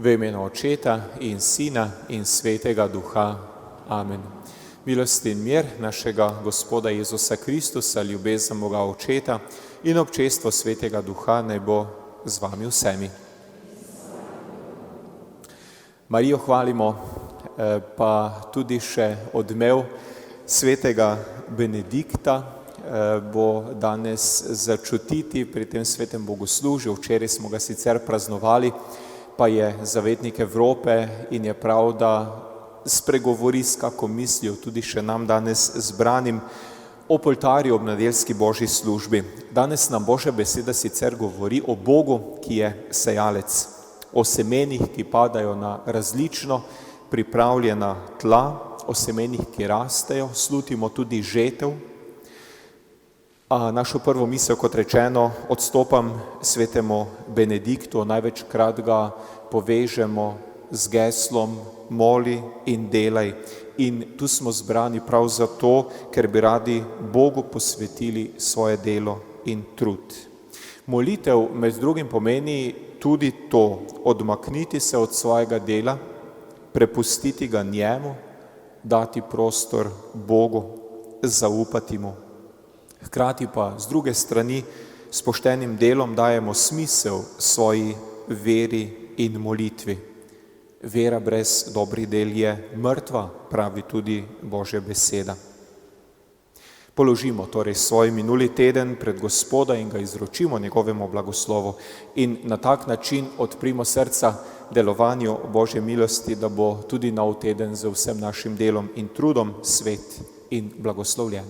V imenu Očeta in Sina in Svetega Duha. Amen. Milost in mir našega Gospoda Jezusa Kristusa, ljubezen Boga Očeta in občestvo Svetega Duha naj bo z vami vsemi. Marijo hvalimo, pa tudi še odmev svetega Benedikta bo danes začutiti pri tem svetem bogoslužju. Včeraj smo ga sicer praznovali, pa je zavetnik Evrope in je prav, da spregovori s kako mislijo tudi še nam danes zbranim ob oltarju ob nedeljski božji službi. Danes nam Božja beseda sicer govori o Bogu, ki je sejalec, o semenih, ki padajo na različno pripravljena tla, o semenih, ki rastejo, slutimo tudi žetev. A našo prvo misel, kot rečeno, odstopam svetemu Benediktu, največkrat ga povežemo z geslom moli in delaj. In tu smo zbrani prav zato, ker bi radi Bogu posvetili svoje delo in trud. Molitev med drugim pomeni tudi to, odmakniti se od svojega dela, prepustiti ga njemu, dati prostor Bogu, zaupati mu. Hkrati pa z druge strani s poštenim delom dajemo smisel svoji veri in molitvi. Vera brez dobrih del je mrtva, pravi tudi Božja beseda. Položimo torej svoj minuli teden pred Gospoda in ga izročimo njegovemu blagoslovu in na tak način odprimo srca delovanju Božje milosti, da bo tudi nov teden z vsem našim delom in trudom svet in blagoslovljen.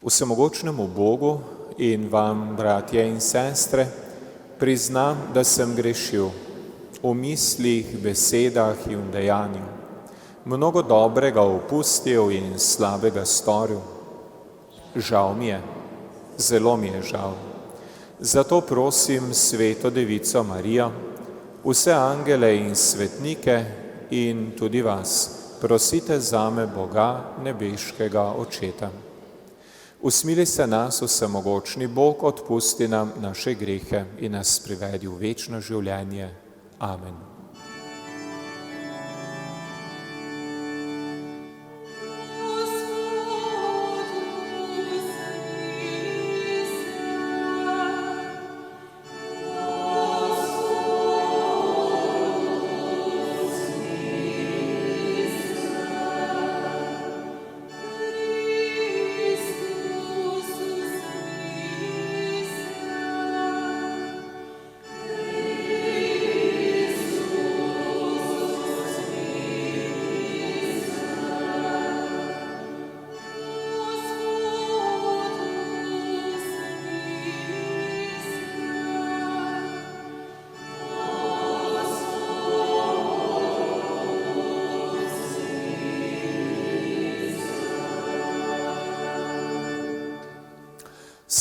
Vsemogočnemu Bogu in vam, bratje in sestre, priznam, da sem grešil v mislih, besedah in v dejanju. Mnogo dobrega opustil in slabega storil. Žal mi je, zelo mi je žal. Zato prosim Sveto Devico Marijo, vse angele in svetnike in tudi vas, prosite zame Boga nebeškega Očeta. Usmili se nas, vsemogočni Bog, odpusti nam naše grehe in nas privedi v večno življenje. Amen.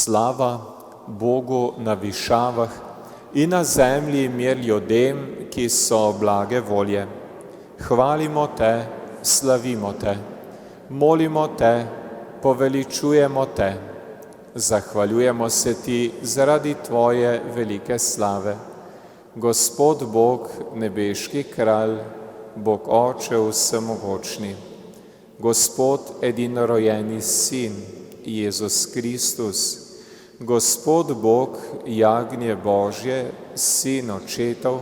Slava Bogu na višavah in na zemlji mir ljudem, ki so blage volje. Hvalimo te, slavimo te, molimo te, poveličujemo te. Zahvaljujemo se ti zaradi tvoje velike slave. Gospod Bog, nebeški kralj, Bog Oče vsemogočni, Gospod edinorojenji Sin, Jezus Kristus, Gospod Bog, jagnje Božje, Sin Očetov,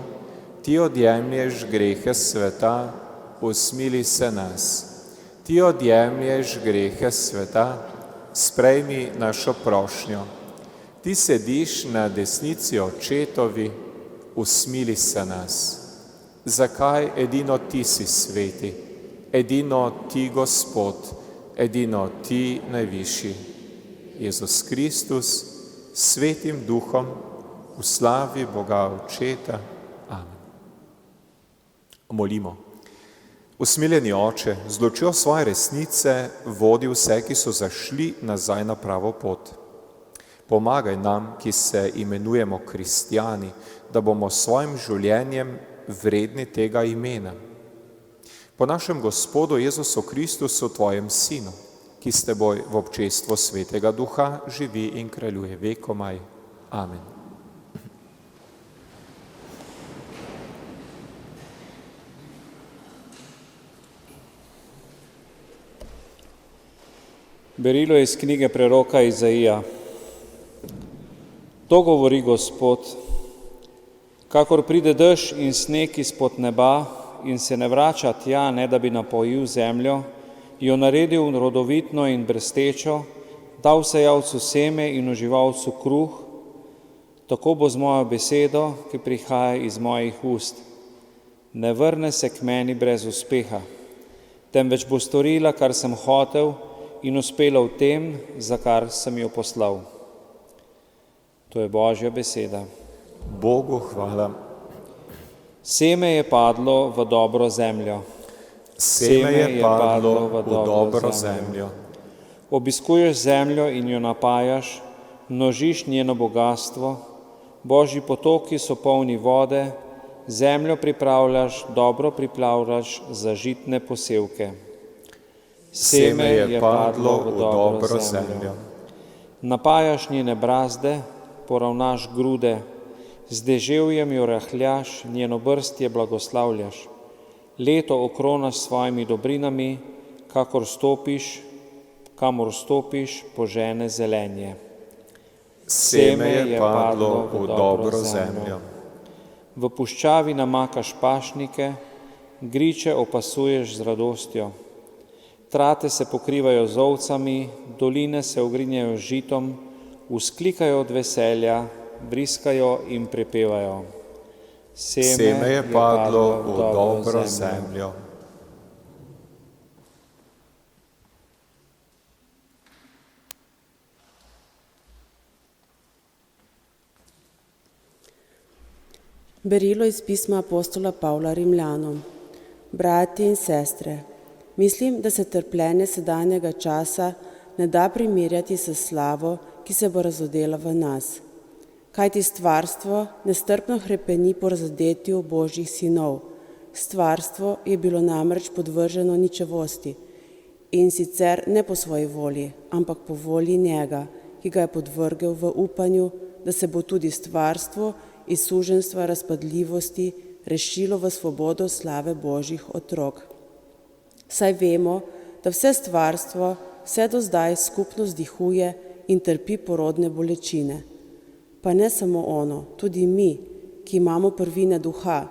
ti odjemlješ grehe sveta, usmili se nas. Ti odjemlješ grehe sveta, sprejmi našo prošnjo. Ti sediš na desnici Očetovi, usmili se nas. Zakaj edino ti si sveti, edino ti Gospod, edino ti najvišji. Jezus Kristus, Svetim Duhom, v slavi Boga Očeta. Amen. Molimo. Usmiljeni Oče, z lučjo svoje resnice vodi vse, ki so zašli nazaj na pravo pot. Pomagaj nam, ki se imenujemo kristjani, da bomo s svojim življenjem vredni tega imena. Po našem Gospodu Jezusu Kristusu, tvojem Sinu, ki s teboj v občestvu Svetega Duha živi in kraljuje vekomaj. Amen. Berilo iz knjige preroka Izaija. To govori Gospod: kakor pride dež in sneg izpod neba in se ne vrača tja, ne da bi napojil zemljo, jo naredil rodovitno in brstečo, dal sejalcu seme in uživalcu kruh, tako bo z mojo besedo, ki prihaja iz mojih ust. Ne vrne se k meni brez uspeha, temveč bo storila, kar sem hotel, in uspela v tem, za kar sem jo poslal. To je Božja beseda. Bogu hvala. Seme je padlo v dobro zemljo. Seme je padlo v dobro zemljo. Obiskuješ zemljo in jo napajaš, množiš njeno bogastvo, Božji potoki so polni vode, zemljo pripravljaš, dobro pripravljaš za žitne posevke. Seme je padlo v dobro zemljo. Napajaš njene brazde, poravnaš grude, z deževjem jo rahljaš, njeno brstje blagoslavljaš. Leto okronaš s svojimi dobrinami, kamor stopiš, požene zelenje. Seme je padlo v dobro zemljo. V puščavi namakaš pašnike, griče opasuješ z radostjo. Trate se pokrivajo z ovcami, doline se ogrinjajo z žitom, vzklikajo od veselja, briskajo in prepevajo. Seme je padlo v dobro zemljo. Berilo iz pisma apostola Pavla Rimljanom. Brati in sestre, mislim, da se trpljenje sedanjega časa ne da primerjati s slavo, ki se bo razodela v nas. Kajti stvarstvo nestrpno hrepeni po razodetju Božjih sinov. Stvarstvo je bilo namreč podvrženo ničevosti, in sicer ne po svoji volji, ampak po volji njega, ki ga je podvrgel v upanju, da se bo tudi stvarstvo iz suženjstva razpadljivosti rešilo v svobodo slave Božjih otrok. Saj vemo, da vse stvarstvo vse do zdaj skupno vzdihuje in trpi porodne bolečine. Pa ne samo ono, tudi mi, ki imamo prvine duha,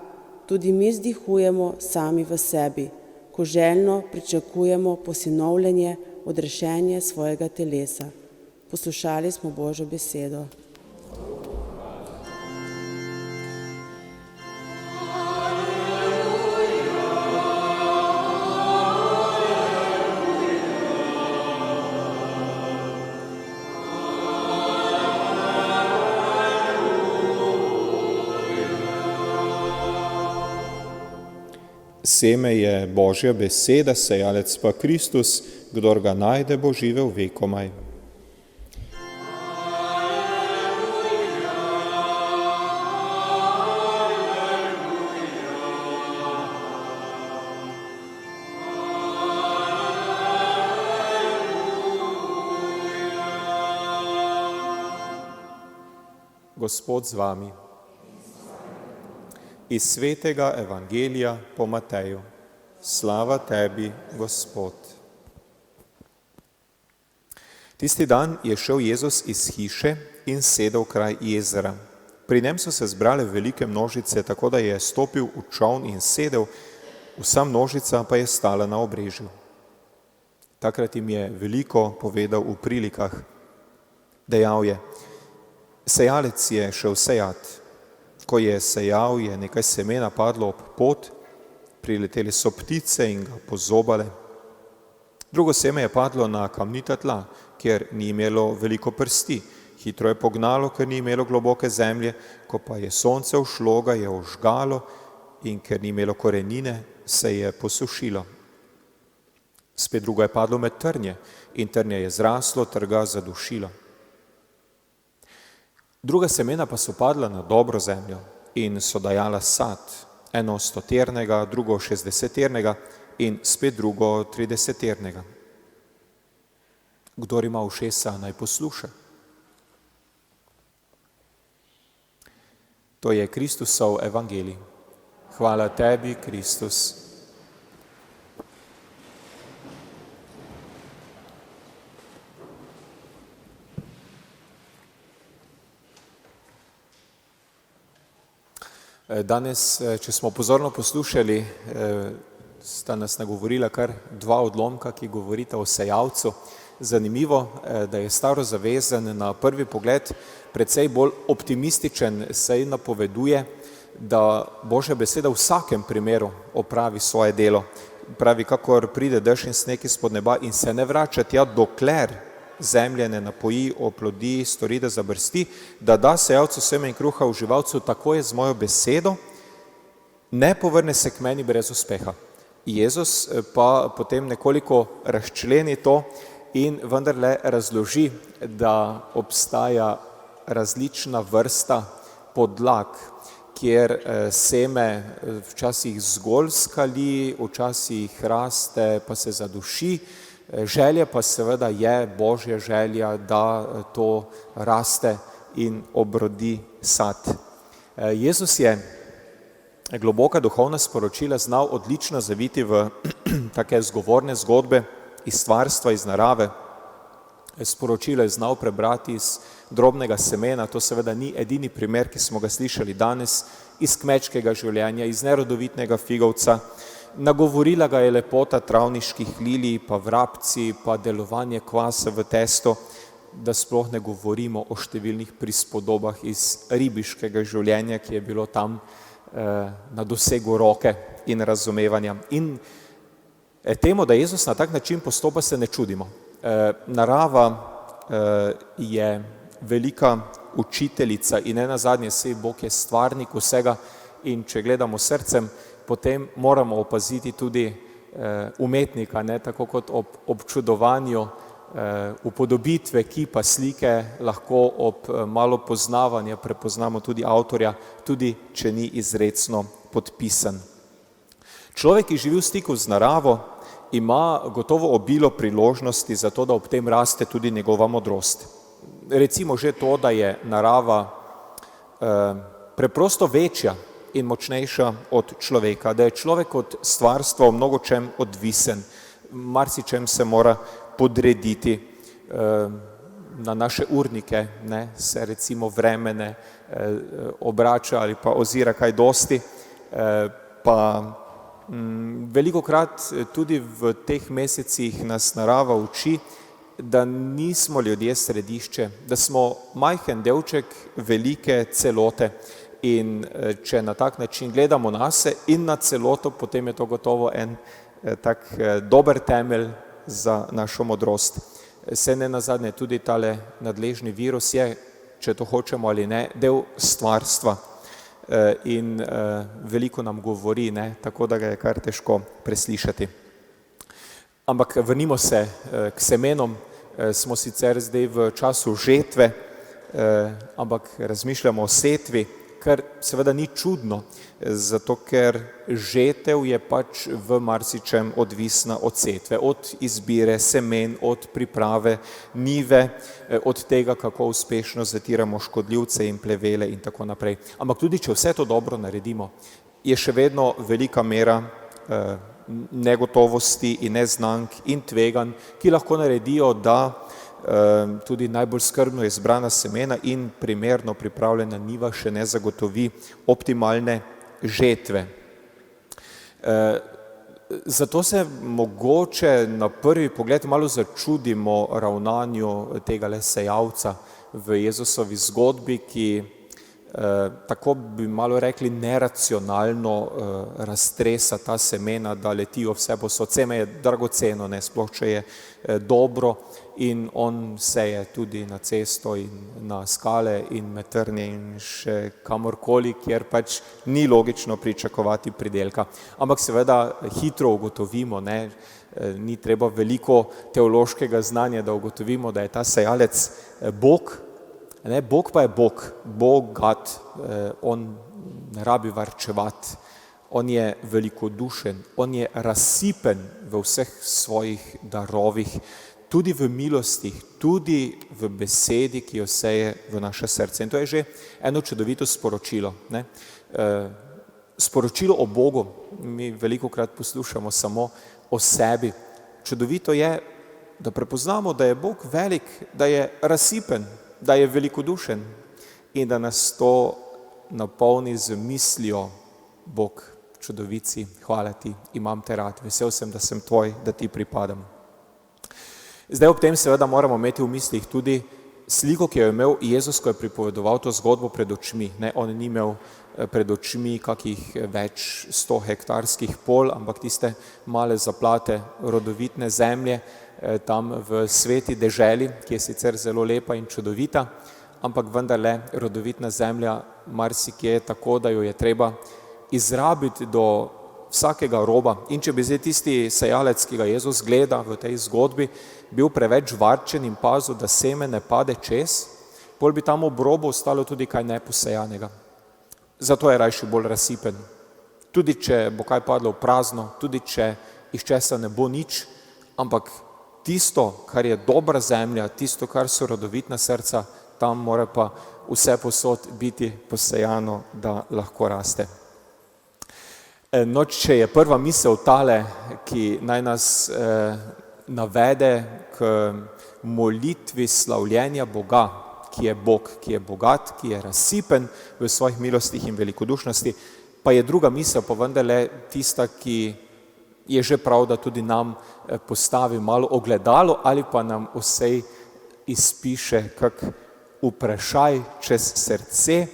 tudi mi vzdihujemo sami v sebi, ko željno pričakujemo posinovljenje, odrešenje svojega telesa. Poslušali smo Božjo besedo. Seme je Božja beseda, sejalec pa Kristus, kdor ga najde, bo živel vekomaj. Gospod z vami. Iz svetega evangelija po Mateju. Slava tebi, Gospod. Tisti dan je šel Jezus iz hiše in sedel kraj jezera. Pri njem so se zbrale velike množice, tako da je stopil v čoln in sedel, vsa množica pa je stala na obrežju. Takrat jim je veliko povedal v prilikah. Dejal je: sejalec je šel sejat. Ko je sejal, je nekaj semena padlo ob pot, prileteli so ptice in ga pozobale. Drugo seme je padlo na kamnita tla, kjer ni imelo veliko prsti. Hitro je pognalo, ker ni imelo globoke zemlje, ko pa je sonce ušlo, ga je ožgalo in ker ni imelo korenine, se je posušilo. Spet drugo je padlo med trnje in trnje je zraslo ter ga zadušilo. Druga semena pa so padla na dobro zemljo in so dajala sad. eno 100-ternega, drugo 60-ternega in spet drugo 30-ternega. Kdor ima ušesa, naj posluša. To je Kristusov evangelij. Hvala tebi, Kristus. Danes, če smo pozorno poslušali, sta nas nagovorila kar dva odlomka, ki govorita o sejalcu. Zanimivo, da je Starozavezen na prvi pogled precej bolj optimističen, saj napoveduje, da Božja beseda v vsakem primeru opravi svoje delo. Pravi, kakor pride dež in sneg izpod neba in se ne vrača tja, dokler zemlje ne napoji, oplodi, stori, da zabrsti, da da sejalcu seme in kruha uživalcu, tako je z mojo besedo, ne povrne se k meni brez uspeha. Jezus pa potem nekoliko razčleni to in vendarle razloži, da obstaja različna vrsta podlag, kjer seme včasih zgolj skali, včasih raste pa se zaduši, želja pa seveda je Božja želja, da to raste in obrodi sad. Jezus je globoka duhovna sporočila znal odlično zaviti v take zgovorne zgodbe iz stvarstva, iz narave. Sporočilo je znal prebrati iz drobnega semena, to seveda ni edini primer, ki smo ga slišali danes, iz kmečkega življenja, iz nerodovitnega figovca. Nagovorila ga je lepota travniških lilij, pa vrabci, pa delovanje kvasa v testo, da sploh ne govorimo o številnih prispodobah iz ribiškega življenja, ki je bilo tam na dosegu roke in razumevanja. In temu, da Jezus na tak način postopa, se ne čudimo. Narava je velika učiteljica in ne nazadnje, saj Bog je stvarnik vsega in če gledamo srcem, potem moramo opaziti tudi umetnika, ne, tako kot ob občudovanju upodobitve, kipa, slike, lahko ob malo poznavanja prepoznamo tudi avtorja, tudi če ni izrecno podpisan. Človek, ki živi v stiku z naravo, ima gotovo obilo priložnosti za to, da ob tem raste tudi njegova modrost. Recimo že to, da je narava preprosto večja in močnejša od človeka, da je človek od stvarstva v mnogočem odvisen, marsičem se mora podrediti. Na naše urnike se recimo vremene obrača ali pa ozira kaj dosti, pa velikokrat tudi v teh mesecih nas narava uči, da nismo ljudje središče, da smo majhen delček velike celote in če na tak način gledamo nase in na celoto, potem je to gotovo en tak dober temelj za našo modrost. Se ne nazadnje tudi tale nadležni virus je, če to hočemo ali ne, del stvarstva in veliko nam govori, ne, tako da ga je kar težko preslišati. Ampak vrnimo se k semenom, smo sicer zdaj v času žetve, ampak razmišljamo o setvi, kar seveda ni čudno, zato ker žetev je pač v marsičem odvisna od setve, od izbire semen, od priprave njive, od tega, kako uspešno zatiramo škodljivce in plevele in tako naprej. Ampak tudi, če vse to dobro naredimo, je še vedno velika mera negotovosti in neznank in tveganj, ki lahko naredijo, da tudi najbolj skrbno izbrana semena in primerno pripravljena njiva še ne zagotovi optimalne žetve. Zato se mogoče na prvi pogled malo začudimo ravnanju tega sejalca v Jezusovi zgodbi, ki tako bi malo rekli neracionalno raztresa ta semena, da letijo vse posod. Seme je dragoceno, ne, sploh če je dobro, in on seje tudi na cesto in na skale in med trnje in še kamorkoli, kjer pač ni logično pričakovati pridelka. Ampak seveda hitro ugotovimo, ne, ni treba veliko teološkega znanja, da ugotovimo, da je ta sejalec Bog. Ne, Bog pa je Bog, bogat, on ne rabi varčevati, on je velikodušen, on je razsipen v vseh svojih darovih, tudi v milostih, tudi v besedi, ki jo seje v naše srce. In to je že eno čudovito sporočilo. Ne? Sporočilo o Bogu, mi velikokrat poslušamo samo o sebi. Čudovito je, da prepoznamo, da je Bog velik, da je razsipen, da je velikodušen in da nas to napolni z mislijo: Bog, čudovici, hvala ti, imam te rad, vesel sem, da sem tvoj, da ti pripadam. Zdaj ob tem seveda moramo imeti v mislih tudi sliko, ki jo je imel Jezus, ko je pripovedoval to zgodbo pred očmi. Ne, on ni imel pred očmi kakih več 100 hektarskih pol, ampak tiste male zaplate rodovitne zemlje tam v sveti deželi, ki je sicer zelo lepa in čudovita, ampak vendarle rodovitna zemlja marsikje je tako, da jo je treba izrabiti do vsakega roba. In če bi zdaj tisti sejalec, ki ga Jezus gleda v tej zgodbi, bil preveč varčen in pazil, da seme ne pade čez, pol bi tam ob robu ostalo tudi kaj neposejanega. Zato je rajši bolj razsipen. Tudi če bo kaj padlo v prazno, tudi če iz česa ne bo nič, ampak tisto, kar je dobra zemlja, tisto, kar so rodovitna srca, tam mora pa vse posod biti posejano, da lahko raste. No, če je prva misel tale, ki naj nas navede k molitvi slavljenja Boga, ki je Bog, ki je bogat, ki je razsipen v svojih milostih in velikodušnosti, pa je druga misel pa vendarle tista, ki je že prav, da tudi nam postavi malo ogledalo ali pa nam vsej izpiše kak vprašaj čez srce.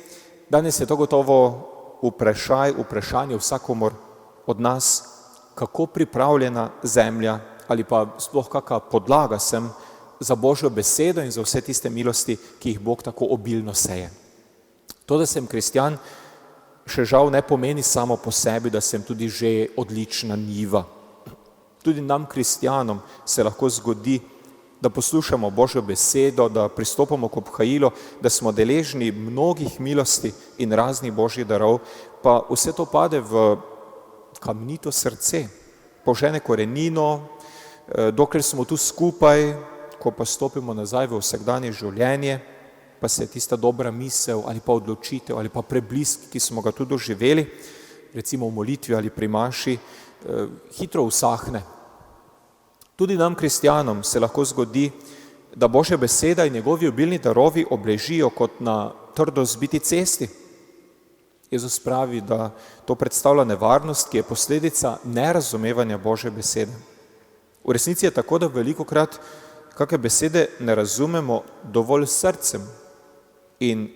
Danes je to gotovo vprašanje vsakomor od nas, kako pripravljena zemlja ali pa sploh kakšna podlaga sem za Božjo besedo in za vse tiste milosti, ki jih Bog tako obilno seje. To, da sem kristjan, še žal ne pomeni samo po sebi, da sem tudi že odlična njiva. Tudi nam, kristjanom, se lahko zgodi, da poslušamo Božjo besedo, da pristopamo k obhajilu, da smo deležni mnogih milosti in raznih Božjih darov, pa vse to pade v kamnito srce, požene korenino, dokler smo tu skupaj, ko pa stopimo nazaj v vsakdanje življenje, pa se tista dobra misel ali pa odločitev ali pa preblisk, ki smo ga tudi doživeli, recimo v molitvi ali pri maši, hitro usahne. Tudi nam, kristjanom, se lahko zgodi, da Božja beseda in njegovi obilni darovi obležijo kot na trdo zbiti cesti. Jezus pravi, da to predstavlja nevarnost, ki je posledica nerazumevanja Božje besede. V resnici je tako, da velikokrat kakšne besede ne razumemo dovolj srcem in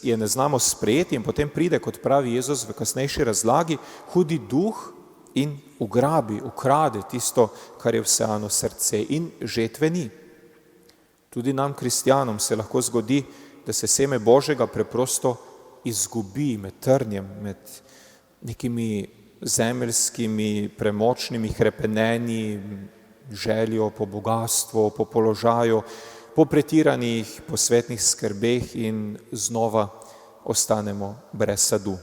je ne znamo sprejeti in potem pride, kot pravi Jezus v kasnejši razlagi, hudi duh in ugrabi, ukrade tisto, kar je vseeno srce in žetve ni. Tudi nam, kristjanom, se lahko zgodi, da se seme Božjega preprosto izgubi med trnjem, med nekimi zemeljskimi premočnimi hrepenenji, željo po bogatstvu, po položaju, po pretiranih posvetnih skrbeh in znova ostanemo brez sadu.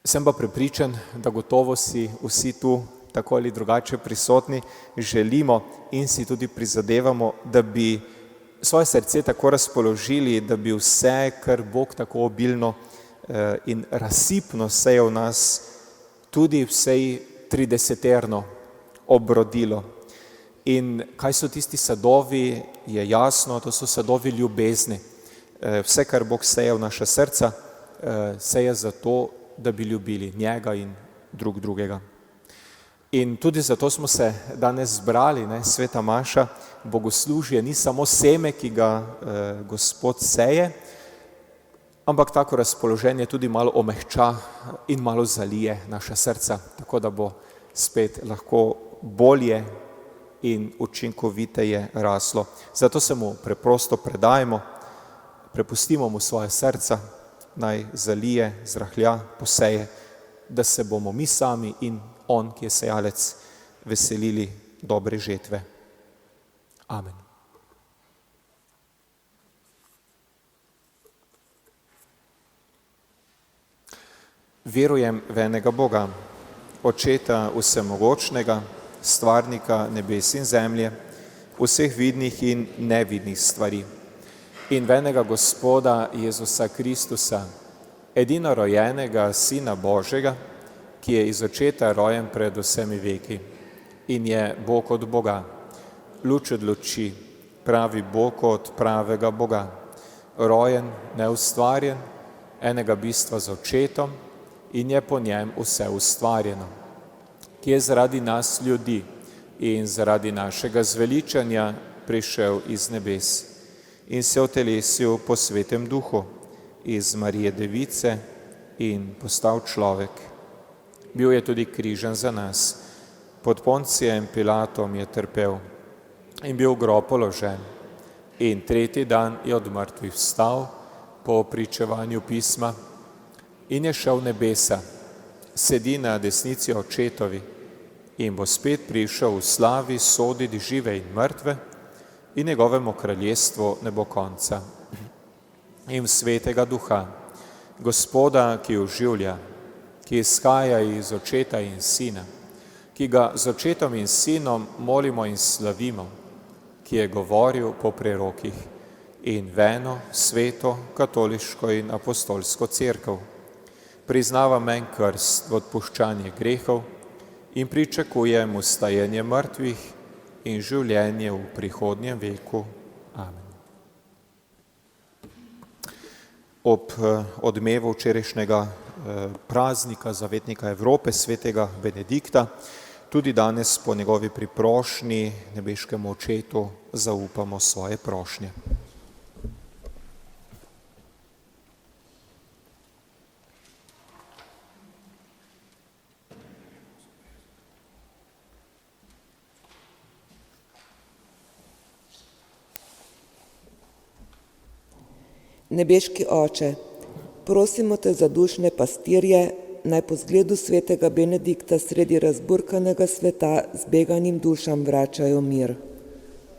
Sem pa prepričan, da gotovo si vsi tu tako ali drugače prisotni želimo in si tudi prizadevamo, da bi svoje srce tako razpoložili, da bi vse, kar Bog tako obilno in razsipno seje v nas, tudi vsej 30-erno obrodilo. In kaj so tisti sadovi, je jasno, to so sadovi ljubezni. Vse, kar Bog seje v naša srca, seje zato, da bi ljubili njega in drug drugega. In tudi zato smo se danes zbrali, sveta maša, bogoslužje ni samo seme, ki ga Gospod seje, ampak tako razpoloženje tudi malo omehča in malo zalije naša srca, tako da bo spet lahko bolje in učinkoviteje raslo. Zato se mu preprosto predajmo, prepustimo mu svoje srca, naj zalije, zrahlja, poseje, da se bomo mi sami in on, ki je sejalec, veselili dobre žetve. Amen. Verujem v enega Boga, Očeta vsemogočnega, stvarnika nebes in zemlje, vseh vidnih in nevidnih stvari. In v enega Gospoda Jezusa Kristusa, edino rojenega Sina Božjega, ki je iz Očeta rojen pred vsemi veki in je Bog od Boga, luč od luči, pravi Bog od pravega Boga, rojen, neustvarjen, enega bistva z Očetom in je po njem vse ustvarjeno, ki je zaradi nas ljudi in zaradi našega zveličanja prišel iz nebes in se otelesil po Svetem Duhu iz Marije Device in postal človek. Bil je tudi križan za nas, pod Poncijem Pilatom je trpel in bil v grob položen in tretji dan je od mrtvih vstal po pričevanju pisma in je šel v nebesa, sedi na desnici Očetovi in bo spet prišel v slavi soditi žive in mrtve in njegovemu kraljestvu ne bo konca. In Svetega Duha, Gospoda, ki oživlja, ki izhaja iz Očeta in Sina, ki ga z Očetom in Sinom molimo in slavimo, ki je govoril po prerokih, in v eno sveto, katoliško in apostolsko cerkev. Priznavam en krst v odpuščanje grehov in pričakujem vstajanje mrtvih in življenje v prihodnjem veku. Amen. Ob odmevu včerajšnjega praznika zavetnika Evrope, svetega Benedikta, tudi danes po njegovi priprošnji nebeškemu Očetu zaupamo svoje prošnje. Nebeški Oče, prosimo te za dušne pastirje, naj po zgledu svetega Benedikta sredi razburkanega sveta zbeganim dušam vračajo mir.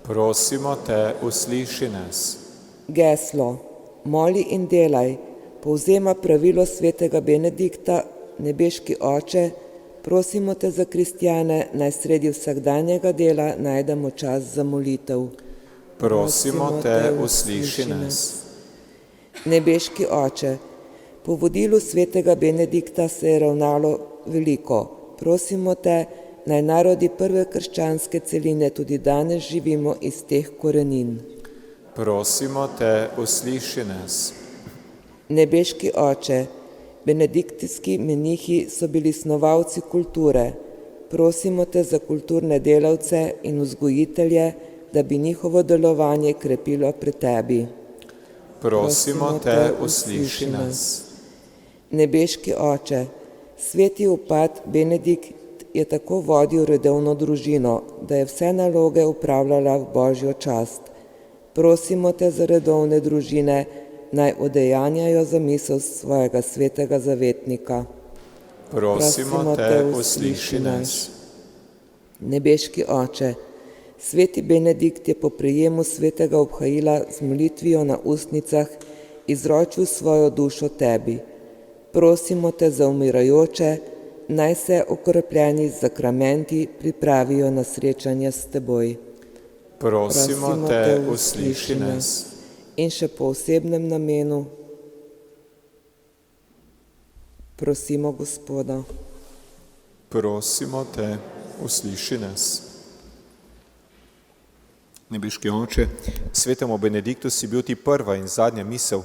Prosimo te, usliši nas. Geslo, moli in delaj, povzema pravilo svetega Benedikta, nebeški Oče, prosimo te za kristjane, naj sredi vsakdanjega dela najdemo čas za molitev. Prosimo te, usliši nas. Nebeški Oče, po vodilu svetega Benedikta se je ravnalo veliko. Prosimo te, naj narodi prve krščanske celine tudi danes živimo iz teh korenin. Prosimo te, usliši nas. Nebeški Oče, benediktski menihi so bili snovalci kulture. Prosimo te za kulturne delavce in vzgojitelje, da bi njihovo delovanje krepilo pri tebi. Prosimo te, usliši nas. Nebeški Oče, sveti opat Benedikt je tako vodil redovno družino, da je vse naloge upravljala v Božjo čast. Prosimo te za redovne družine, naj udejanjajo zamisel svojega svetega zavetnika. Prosimo te, usliši nas. Nebeški Oče, sveti Benedikt je po prejemu svetega obhajila z molitvijo na ustnicah izročil svojo dušo tebi. Prosimo te za umirajoče, naj se okrepljeni z sakramenti pripravijo na srečanje s teboj. Prosimo te, usliši nas. In še po osebnem namenu prosimo Gospoda. Prosimo te, usliši nas. Nebeški Oče, svetemu Benediktu si bil ti prva in zadnja misel.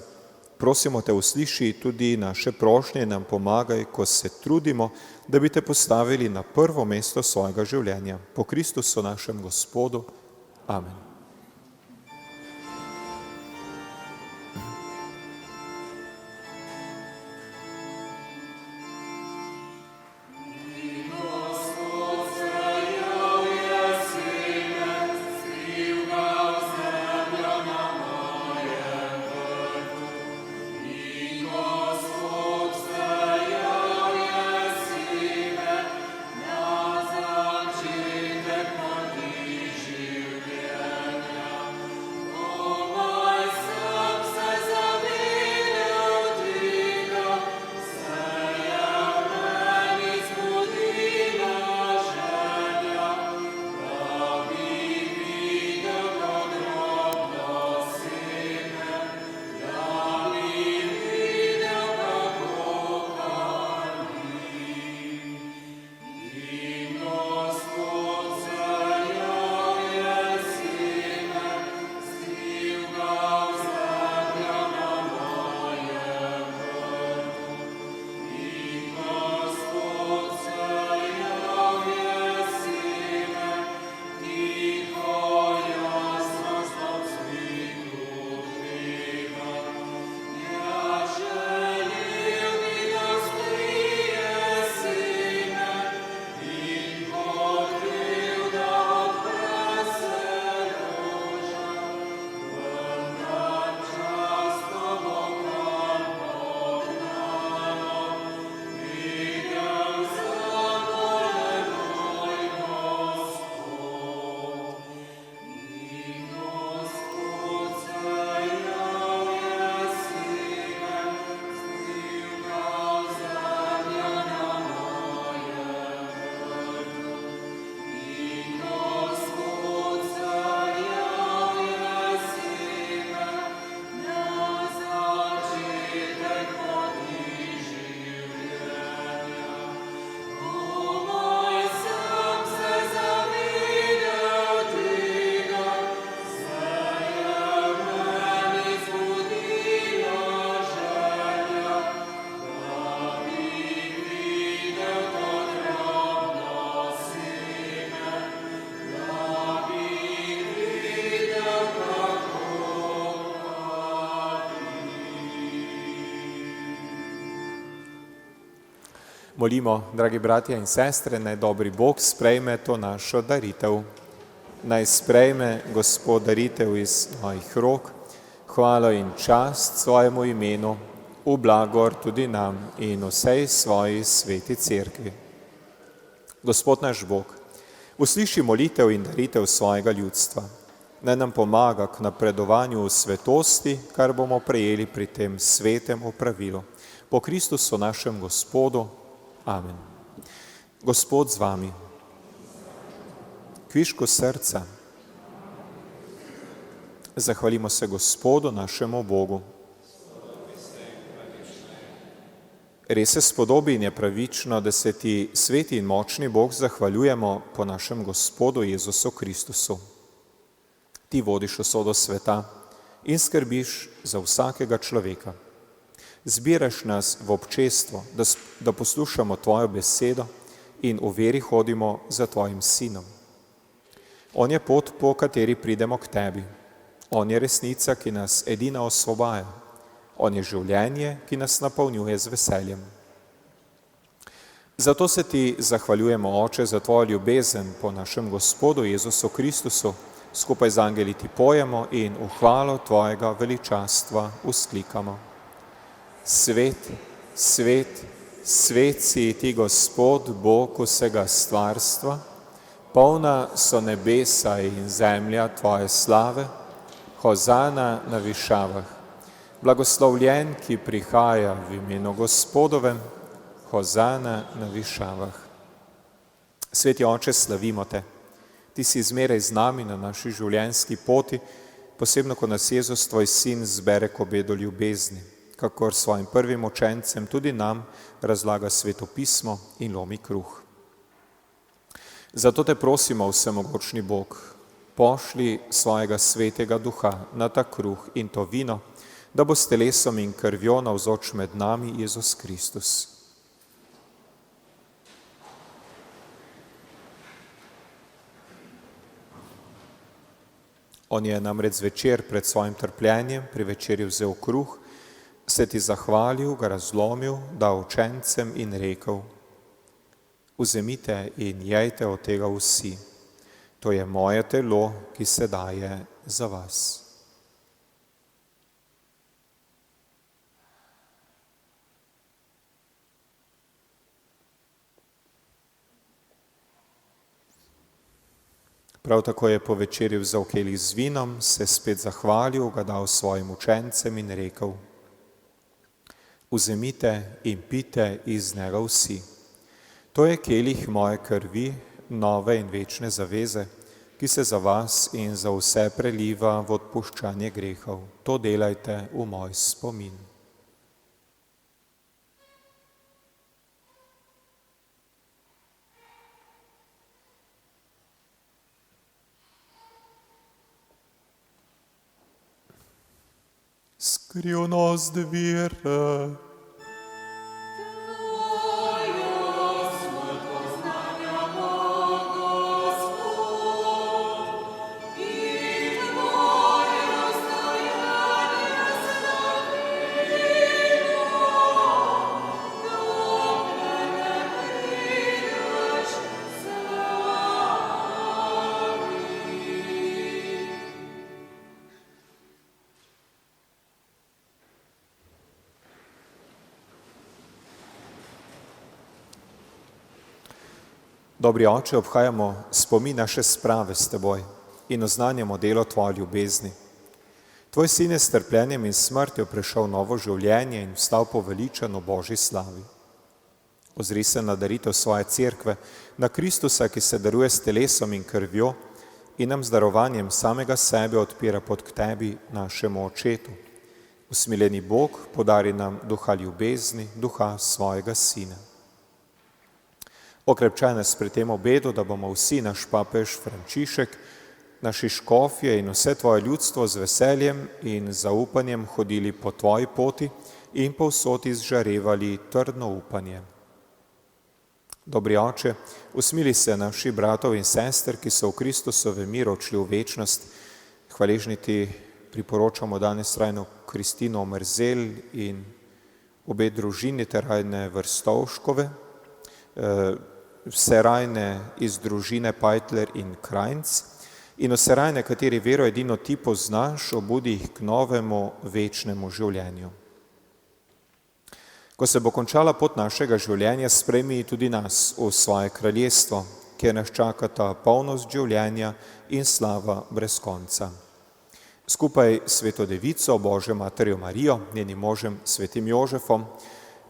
Prosimo te, usliši tudi naše prošnje in nam pomagaj, ko se trudimo, da bi te postavili na prvo mesto svojega življenja. Po Kristusu našem Gospodu. Amen. Molimo, dragi bratje in sestre, naj dobri Bog sprejme to našo daritev. Naj sprejme Gospod daritev iz mojih rok, hvalo in čast svojemu imenu, v blagor tudi nam in vsej svoji sveti cerkvi. Gospod naš Bog, usliši molitev in daritev svojega ljudstva. Naj nam pomaga k napredovanju v svetosti, kar bomo prejeli pri tem svetem opravilu. Po Kristusu našem Gospodu. Amen. Gospod z vami. Kvišku srca. Zahvalimo se Gospodu našemu Bogu. Res se spodobi in je pravično, da se ti sveti in močni Bog zahvaljujemo po našem Gospodu Jezusu Kristusu. Ti vodiš usodo sveta in skrbiš za vsakega človeka. Zbiraš nas v občestvo, da poslušamo tvojo besedo in v veri hodimo za tvojim sinom. On je pot, po kateri pridemo k tebi. On je resnica, ki nas edina osvobaja. On je življenje, ki nas napolnjuje z veseljem. Zato se ti zahvaljujemo, Oče, za tvojo ljubezen po našem Gospodu Jezusu Kristusu. Skupaj z angeli ti pojemo in v hvalo tvojega veličastva vzklikamo. Svet, svet, svet si ti, Gospod, Bog vsega stvarstva, polna so nebesa in zemlja tvoje slave, hozana na višavah. Blagoslovljen, ki prihaja v imenu Gospodovem, hozana na višavah. Sveti Oče, slavimo te. Ti si zmeraj z nami na naši življenjski poti, posebno, ko nas Jezus, tvoj sin, zbere k obedu ljubezni, kakor svojim prvim učencem tudi nam razlaga Sveto pismo in lomi kruh. Zato te prosimo, vsemogočni Bog, pošli svojega svetega duha na ta kruh in to vino, da bo s telesom in krvjo navzoč med nami Jezus Kristus. On je namreč zvečer pred svojim trpljenjem pri večerji vzel kruh, se ti zahvalil, ga razlomil, dal učencem in rekel: Vzemite in jejte od tega vsi. To je moje telo, ki se daje za vas. Prav tako je po večerji vzel kelih z vinom, se spet zahvalil, ga dal svojim učencem in rekel: Vzemite in pite iz njega vsi. To je kelih moje krvi, nove in večne zaveze, ki se za vas in za vse preliva v odpuščanje grehov. To delajte v moj spomin. Skrivnost vere. Dobri Oče, obhajamo spomin naše sprave s teboj in oznanjamo delo tvoje ljubezni. Tvoj sin je s trpljenjem in smrtjo prešel novo življenje in vstal poveličan v Božji slavi. Ozri se na daritev svoje cerkve, na Kristusa, ki se daruje s telesom in krvjo in nam z darovanjem samega sebe odpira pot k tebi, našemu Očetu. Usmiljeni Bog, podari nam duha ljubezni, duha svojega sina. Okrepčaj nas pri tem obedu, da bomo vsi, naš papež Frančišek, naši škofje in vse tvoje ljudstvo z veseljem in zaupanjem hodili po tvoji poti in povsod izžarevali trdno upanje. Dobri Oče, usmili se naših bratov in sester, ki so v Kristusovem miru odšli v večnost. Hvaležni ti priporočamo danes trajno Kristino Omerzel in obe družini ter Rajne Vrstovškove, vse rajne iz družine Pajtler in Krajnc in vse rajne, kateri vero edino ti poznaš, obudi jih k novemu večnemu življenju. Ko se bo končala pot našega življenja, sprejmi tudi nas v svoje kraljestvo, kjer nas čakata polnost življenja in slava brez konca. Skupaj s Sveto Devico, Božjo Materjo Marijo, njenim možem Svetim Jožefom,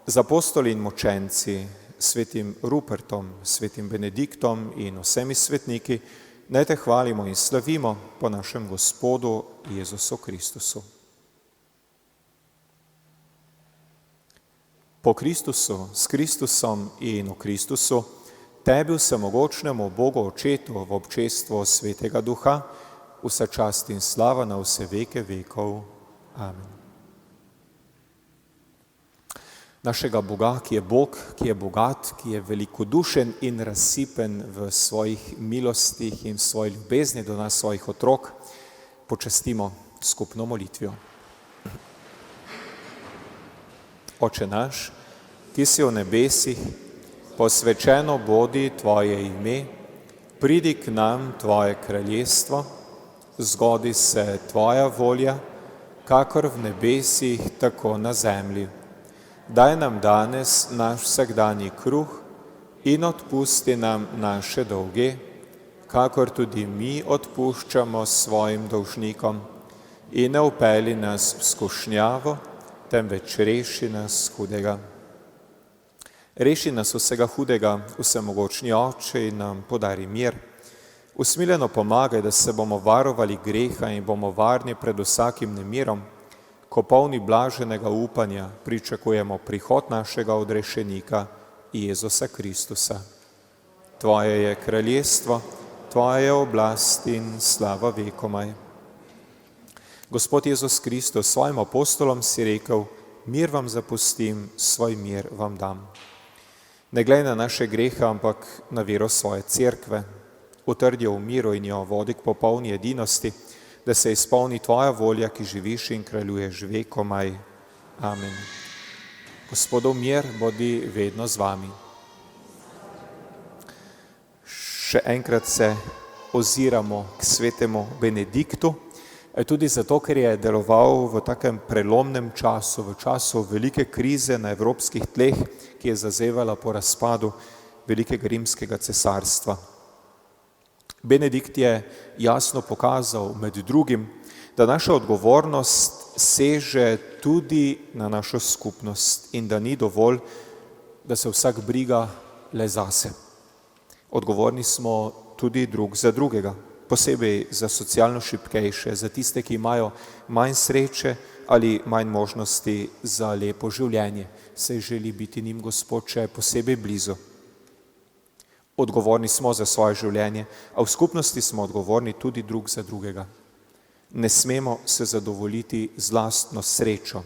z apostoli in mučenci, Svetim Rupertom, Svetim Benediktom in vsemi svetniki, naj te hvalimo in slavimo po našem Gospodu Jezusu Kristusu. Po Kristusu, s Kristusom in v Kristusu, tebi vsemogočnemu Bogu Očetu v občestvu Svetega Duha, vsa čast in slava na vse veke vekov. Amen. Našega Boga, ki je Bog, ki je bogat, ki je velikodušen in razsipen v svojih milostih in svoji ljubezni do nas, svojih otrok, počastimo skupno molitvijo. Oče naš, ki si v nebesih, posvečeno bodi tvoje ime, pridi k nam tvoje kraljestvo, zgodi se tvoja volja, kakor v nebesih, tako na zemlji. Daj nam danes naš vsakdanji kruh in odpusti nam naše dolge, kakor tudi mi odpuščamo svojim dolžnikom, in ne vpelji nas v skušnjavo, temveč reši nas hudega. Reši nas vsega hudega, vsemogočni Oče, in nam podari mir. Usmiljeno pomagaj, da se bomo varovali greha in bomo varni pred vsakim nemirom, ko polni blaženega upanja pričakujemo prihod našega odrešenika, Jezusa Kristusa. Tvoje je kraljestvo, tvoja je oblast in slava vekomaj. Gospod Jezus Kristus, svojim apostolom si rekel, mir vam zapustim, svoj mir vam dam. Ne glej na naše grehe, ampak na vero svoje cerkve. Utrdi jo v miru in jo vodi k popolni edinosti, da se izpolni tvoja volja, ki živiš in kraljuješ vekomaj. Amen. Gospodov mir bodi vedno z vami. Še enkrat se oziramo k svetemu Benediktu, tudi zato, ker je deloval v takem prelomnem času, v času velike krize na evropskih tleh, ki je zazevala po razpadu velikega rimskega cesarstva. Benedikt je jasno pokazal med drugim, da naša odgovornost seže tudi na našo skupnost in da ni dovolj, da se vsak briga le zase. Odgovorni smo tudi drug za drugega, posebej za socialno šibkejše, za tiste, ki imajo manj sreče ali manj možnosti za lepo življenje. Se želi biti njim Gospod še posebej blizu. Odgovorni smo za svoje življenje, a v skupnosti smo odgovorni tudi drug za drugega. Ne smemo se zadovoljiti z lastno srečo,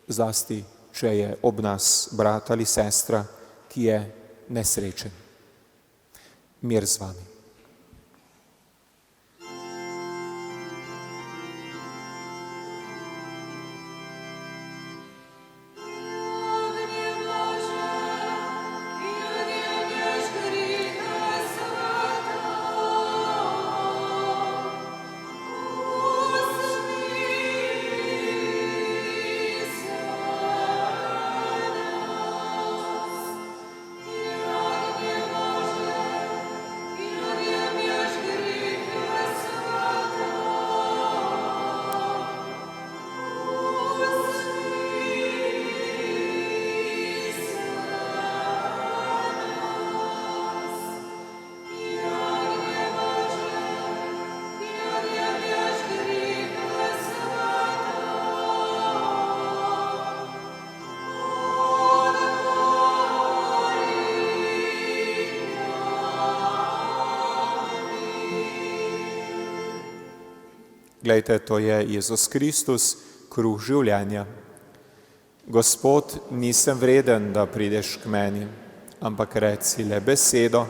zlasti, če je ob nas brat ali sestra, ki je nesrečen. Mir z vami. Glejte, to je Jezus Kristus, kruh življenja. Gospod, nisem vreden, da prideš k meni, ampak reci le besedo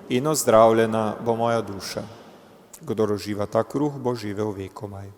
in ozdravljena bo moja duša. Kdor uživa ta kruh, bo živel vekomaj.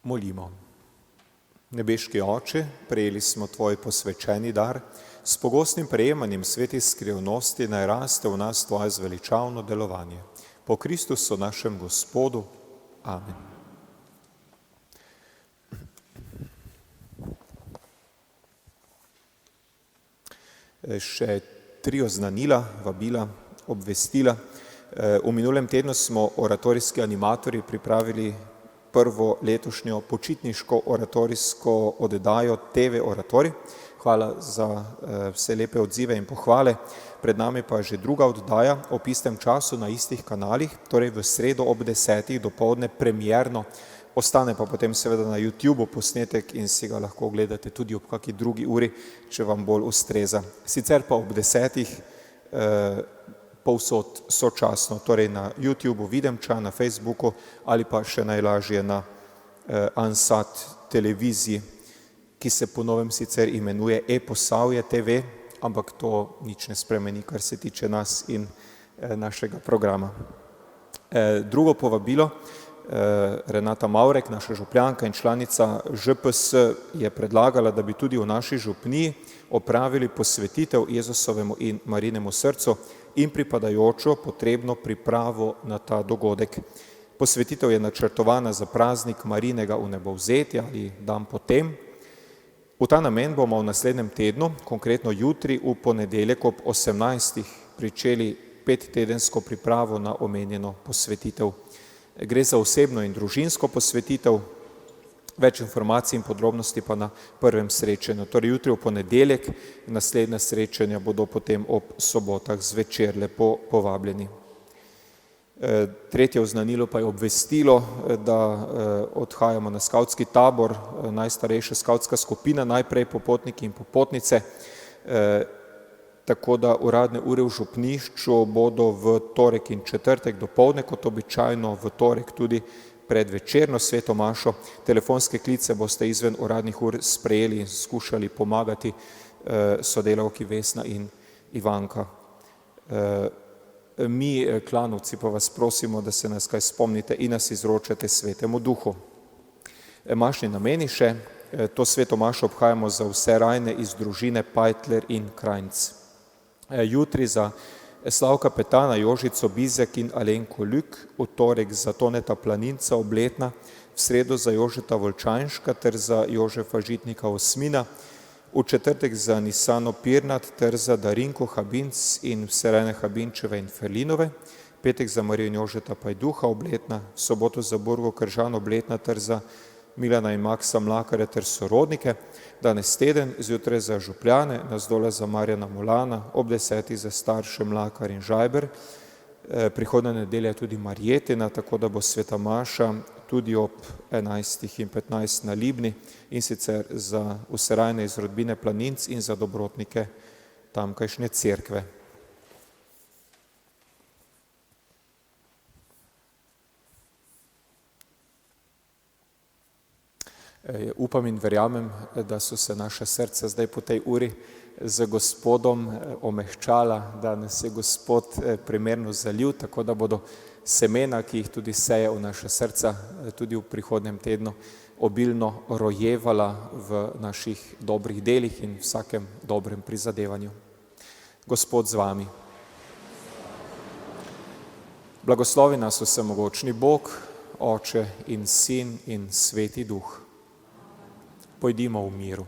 Molimo. Nebeški Oče, prejeli smo Tvoj posvečeni dar, s pogostnim prejemanjem svetih skrivnosti naj raste v nas Tvoje zveličavno delovanje. Po Kristusu našem Gospodu. Amen. Še 3 oznanila, vabila, obvestila. V minulem tednu smo oratorijski animatorji pripravili prvo letošnjo počitniško oratorijsko oddajo TV Oratorij. Hvala za vse lepe odzive in pohvale. Pred nami pa že druga oddaja ob istem času na istih kanalih, torej v sredo ob 10. dopoldne premierno. Ostane pa potem seveda na YouTubeu posnetek in si ga lahko ogledate tudi ob kaki drugi uri, če vam bolj ustreza. Sicer pa ob 10. povsod sočasno, torej na YouTubeu Videmča, na Facebooku ali pa še najlažje na Ansat televiziji, ki se po novem sicer imenuje E-Posavje TV, ampak to nič ne spremeni, kar se tiče nas in našega programa. Drugo povabilo, Renata Maurek, naša župljanka in članica ŽPS, je predlagala, da bi tudi v naši župniji opravili posvetitev Jezusovemu in Marinemu srcu in pripadajočo potrebno pripravo na ta dogodek. Posvetitev je načrtovana za praznik Marinega vnebovzetja ali dan potem. V ta namen bomo v naslednjem tednu, konkretno jutri v ponedeljek ob 18. pričeli 5-tedensko pripravo na omenjeno posvetitev. Gre za osebno in družinsko posvetitev, več informacij in podrobnosti pa na prvem srečanju. Torej jutri v ponedeljek, naslednja srečanja bodo potem ob sobotah zvečer, lepo povabljeni. Tretje oznanilo pa je obvestilo, da odhajamo na skavtski tabor, najstarejša skavtska skupina, najprej popotniki in popotnice, tako da uradne ure v župnišču bodo v torek in četrtek dopoldne, kot običajno v torek tudi pred večerno sveto mašo. Telefonske klice boste izven uradnih ur sprejeli in skušali pomagati sodelavki Vesna in Ivanka. Mi, klanovci, pa vas prosimo, da se nas kaj spomnite in nas izročate Svetemu Duhu. Mašni nameni še, to sveto mašo obhajamo za vse rajne iz družine Pajtler in Krajnc. Jutri za Slavka Petana, Jožico Bizjak in Alenko Ljuk, v torek za Toneta Planinca obletna, v sredo za Jožeta Volčanška ter za Jožefa Žitnika Osmina, v četrtek za Nisano Pirnat ter za Darinko Habinc in vse rajne Habinčeve in Ferlinove, petek za Marijo in Jožeta Pajduha obletna, v soboto za Burgo Kržan obletna ter za Milana in Maksa Mlakarja ter sorodnike, danes teden, zjutraj za župljane, nazdole za Marjana Molana, ob 10. za starše Mlakar in Žajber, prihodna nedelja tudi Marjetina, tako da bo sveta maša tudi ob 11. in 15. na Libni in sicer za vse rajne iz rodbine Planinc in za dobrotnike tamkajšnje cerkve. Upam in verjamem, da so se naša srca zdaj po tej uri z Gospodom omehčala, da nas je Gospod primerno zalil, tako da bodo semena, ki jih tudi seje v naša srca, tudi v prihodnjem tednu obilno rojevala v naših dobrih delih in vsakem dobrem prizadevanju. Gospod z vami. Blagoslovi nas vsemogočni Bog, Oče in Sin in Sveti Duh. Pojdimo v miru.